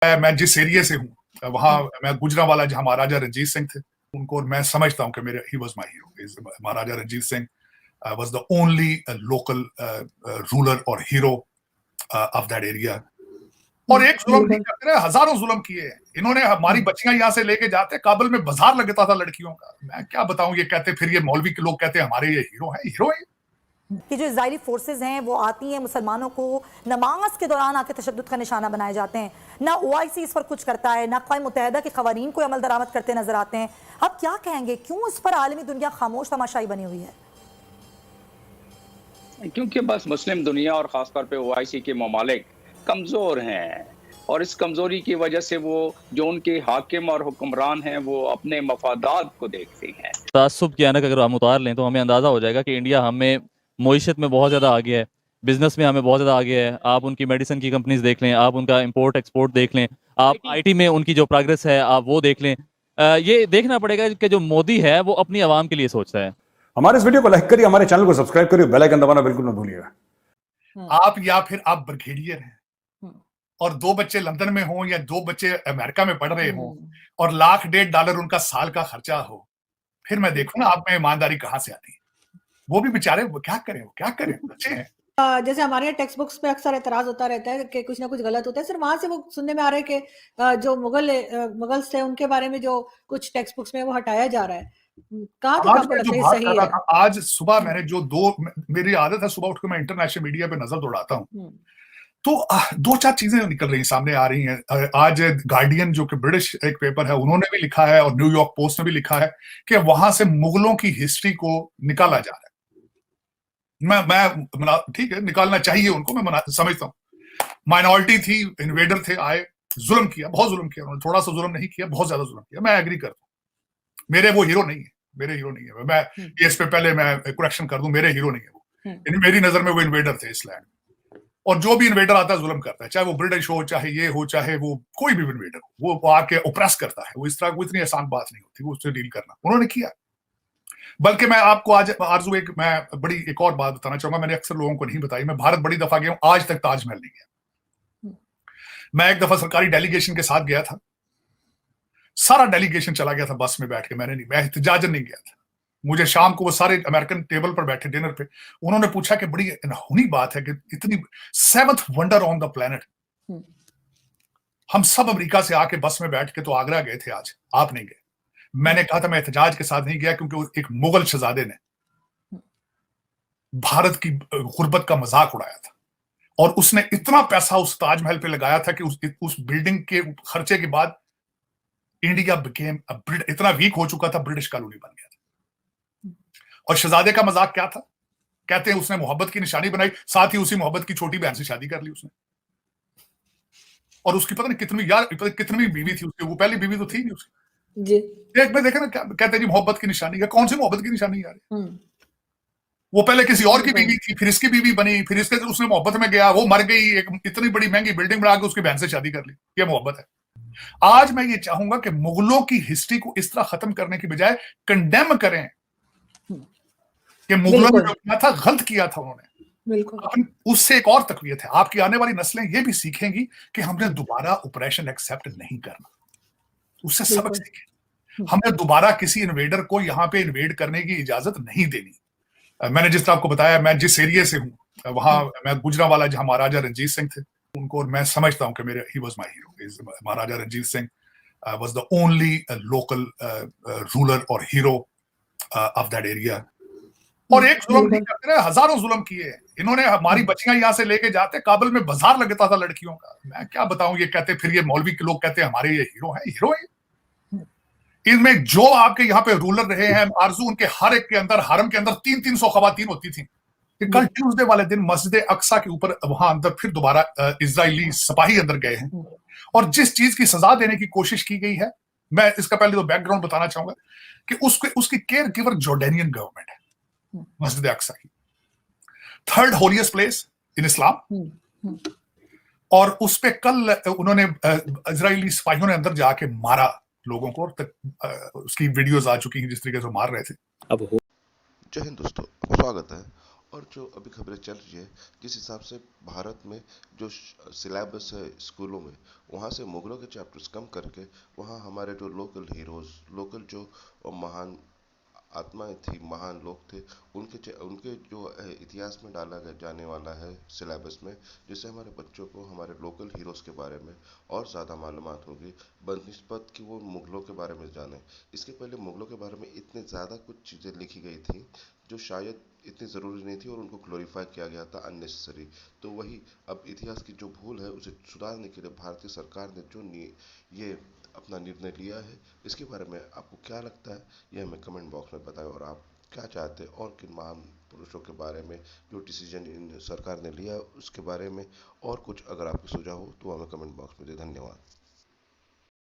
मैं जिस एरिया से हूँ वहां मैं गुजरांवाला जहां महाराजा रंजीत सिंह थे उनको मैं समझता हूँ कि मेरे ही was my hero. Maharaja Ranjit Singh was the only local ruler और हीरो ऑफ दैट एरिया। और एक जुल्म नहीं करते रहे, हजारों जुल्म किए हैं इन्होंने। हमारी बच्चियां यहाँ से लेके जाते, काबुल में बाजार लगता था लड़कियों का। मैं क्या बताऊं, ये कहते फिर ये मौलवी के लोग कहते हैं हमारे ये हीरो हैं। हीरो है कि जो इजरायली फोर्सेज हैं वो आती हैं, मुसलमानों को नमाज के दौरान आके तशद्दुद का निशाना बनाए जाते हैं। ना OIC इस पर कुछ करता है, ना अक़वाम मुत्तहिदा के क़वानीन को अमल दरामद करते नजर आते हैं। अब क्या कहेंगे, क्यों इस पर आलमी दुनिया खामोश तमाशाई बनी हुई है? क्योंकि बस मुस्लिम दुनिया और ख़ासतौर पे OIC के ममालिक कमज़ोर हैं और इस कमज़ोरी की वजह से वो जो उनके हाकिम और हुक्मरान हैं वो अपने मफादात को देखते हैं। तासुब की ऐनक अगर हम उतार लें तो हमें अंदाज़ा हो जाएगा कि इंडिया हमें मईशत में बहुत ज़्यादा आगे है, बिजनेस में हमें बहुत ज़्यादा आगे है। आप उनकी मेडिसिन की कंपनीज देख लें, आप उनका इंपोर्ट एक्सपोर्ट देख लें, आप IT में उनकी जो प्रोग्रेस है आप वो देख लें। ये देखना पड़ेगा कि जो मोदी है वो अपनी आवाम के लिए सोचता है। हमारे इस वीडियो को लाइक करिए, हमारे चैनल को सब्सक्राइब करिए, बेल आइकन दबाना बिल्कुल न भूलिएगा। आप या फिर आप ब्रिगेडियर हैं और 2 बच्चे लंदन में हों या 2 बच्चे अमेरिका में पढ़ रहे हों और $1.5 उनका साल का खर्चा हो, फिर मैं देखूं ना आप में ईमानदारी कहां से आती है। वो भी बेचारे वो क्या करें बच्चे हैं। जैसे हमारे यहाँ टेक्स्ट बुक्स पे अक्सर एतराज होता रहता है कि कुछ ना कुछ गलत होता है। सर वहां से वो सुनने में आ रहा है कि जो मुगल्स थे उनके बारे में जो कुछ टेक्स्ट बुक्स में वो हटाया जा रहा है। कहाँ सही है? आज सुबह मैंने जो मेरी आदत है सुबह उठ के मैं इंटरनेशनल मीडिया पे नजर दौड़ाता हूँ तो 2-4 चीजें निकल रही सामने आ रही हैं। आज गार्डियन जो कि ब्रिटिश एक पेपर है उन्होंने भी लिखा है और न्यूयॉर्क पोस्ट ने भी लिखा है कि वहां से मुगलों की हिस्ट्री को निकाला जा रहा है। मैं ठीक है, निकालना चाहिए उनको, मैं समझता हूँ। माइनॉरिटी थी, इन्वेडर थे, आए, जुल्म किया, बहुत जुल्म किया उन्होंने। थोड़ा सा जुल्म नहीं किया, बहुत ज्यादा जुल्म किया। मैं एग्री करता हूँ, मेरे वो हीरो नहीं है, मेरे हीरो नहीं है। मैं इस पे पहले मैं करेक्शन कर दूं, मेरे हीरो नहीं है वो। मेरी नजर में वो इन्वेडर थे इस लैंड। और जो भी इन्वेडर आता है जुल्म करता है, चाहे वो ब्रिटिश हो, चाहे ये हो, चाहे वो कोई भी इन्वेडर हो, वो आके ओप्रेस करता है। वो इस तरह, वो इतनी आसान बात नहीं होती वो उससे डील करना। उन्होंने किया। बल्कि मैं आपको आज आरजू मैं बड़ी एक और बात बताना चाहूंगा, मैंने अक्सर लोगों को नहीं बताई। मैं भारत बड़ी दफा गया हूं, आज तक ताजमहल नहीं गया। मैं एक दफा सरकारी डेलीगेशन के साथ गया था, सारा डेलीगेशन चला गया था बस में बैठ के, मैं एहतजाजन नहीं गया था। मुझे शाम को वो सारे अमेरिकन टेबल पर बैठे डिनर पे, उन्होंने पूछा कि बड़ी अनहोनी बात है कि इतनी 7th wonder on the planet, हम सब अमेरिका से आके बस में बैठ के तो आगरा गए थे, आज आप नहीं गए। मैंने कहा था मैं एहतजाज के साथ नहीं गया क्योंकि एक मुगल शहजादे ने भारत की गुर्बत का मजाक उड़ाया था और उसने इतना पैसा उस ताजमहल पे लगाया था कि उस बिल्डिंग के खर्चे के बाद इंडिया इतना वीक हो चुका था, ब्रिटिश कॉलोनी बन गया था। और शहजादे का मजाक क्या था? कहते हैं उसने मोहब्बत की निशानी बनाई, साथ ही उसी मोहब्बत की छोटी बहन से शादी कर ली उसने। और उसकी पता नहीं कितनी बीवी थी उसकी, वो पहली बीवी तो थी नहीं उसकी जी। एक में देखा ना, कहते हैं जी मोहब्बत की निशानी है। कौन सी मोहब्बत की निशानी यार? वो पहले किसी और की बीवी थी, फिर इसकी बीवी बनी, फिर इसके उसने मोहब्बत में गया, वो मर गई, एक इतनी बड़ी महंगी बिल्डिंग बना के उसकी बहन से शादी कर ली। ये मोहब्बत है? आज मैं ये चाहूंगा कि मुगलों की हिस्ट्री को इस तरह खत्म करने की बजाय कंडेम करें कि मुगलों ने जो किया था गलत किया था उन्होंने। उससे एक और तकवीत है, आपकी आने वाली नस्लें ये भी सीखेंगी कि हमने दोबारा ऑपरेशन एक्सेप्ट नहीं करना, उससे सबक सीखें। हमें दोबारा किसी इन्वेडर को यहाँ पे इन्वेड करने की इजाजत नहीं देनी। मैंने जिस तरह आपको बताया, मैं जिस एरिया से हूँ वहां मैं गुजरांवाला जहां महाराजा रंजीत सिंह थे उनको मैं समझता हूँ कि मेरे ही was my hero. Maharaja Ranjit Singh was the only local ruler और हीरो ऑफ दैट एरिया। और एक जुल्म नहीं करते रहे, हजारों जुल्म किए हैं इन्होंने। हमारी बच्चियां यहाँ से लेके जाते, काबुल में बाजार लगता था लड़कियों का। मैं क्या बताऊं, ये कहते फिर ये मौलवी के लोग कहते हैं हमारे ये हीरो हैं। हीरो है इनमें जो आपके यहाँ पे रूलर रहे हैं आरजू, उनके हर एक के अंदर, हरम के अंदर 300 खवातीन होती थी। कल ट्यूसडे वाले दिन मस्जिद अक्सा के ऊपर वहां अंदर फिर दोबारा इजरायली सिपाही अंदर गए हैं और जिस चीज की सजा देने की कोशिश की गई है, मैं इसका पहले तो बैकग्राउंड बताना चाहूंगा कि उसकी केयर गिवर जॉर्डेनियन गवर्नमेंट है। मस्जिद अक्सा की 3rd होलिएस्ट प्लेस इन इस्लाम, और उस पे कल उन्होंने इजरायली सिपाहियों ने अंदर जाके मारा लोगों को, उसकी वीडियोस आ चुकी हैं जिस तरीके से मार रहे थे। अब जय हिंद दोस्तों, आपका स्वागत है। और जो अभी खबरें चल रही है, जिस हिसाब से भारत में जो सिलेबस है स्कूलों में, वहाँ से मुगलों के चैप्टर्स कम करके वहाँ हमारे जो लोकल हीरोज़, लोकल जो महान आत्माएं थी, महान लोग थे, उनके जो इतिहास में डाला गया जाने वाला है सिलेबस में, जिससे हमारे बच्चों को हमारे लोकल हीरोज़ के बारे में और ज़्यादा मालूमात होगी बनिस्बत कि वो मुग़लों के बारे में जाने। इसके पहले मुग़लों के बारे में इतने ज़्यादा कुछ चीज़ें लिखी गई थी जो शायद इतनी ज़रूरी नहीं थी और उनको ग्लोरीफाई किया गया था अननेसेसरी। तो वही अब इतिहास की जो भूल है उसे सुधारने के लिए भारतीय सरकार ने जो ये अपना निर्णय लिया है, इसके बारे में आपको क्या लगता है, ये हमें कमेंट बॉक्स में बताएं। और आप क्या चाहते हैं और किन महान पुरुषों के बारे में जो डिसीजन इन सरकार ने लिया उसके बारे में और कुछ अगर आपके सुझाव हो तो हमें कमेंट बॉक्स में दें। धन्यवाद।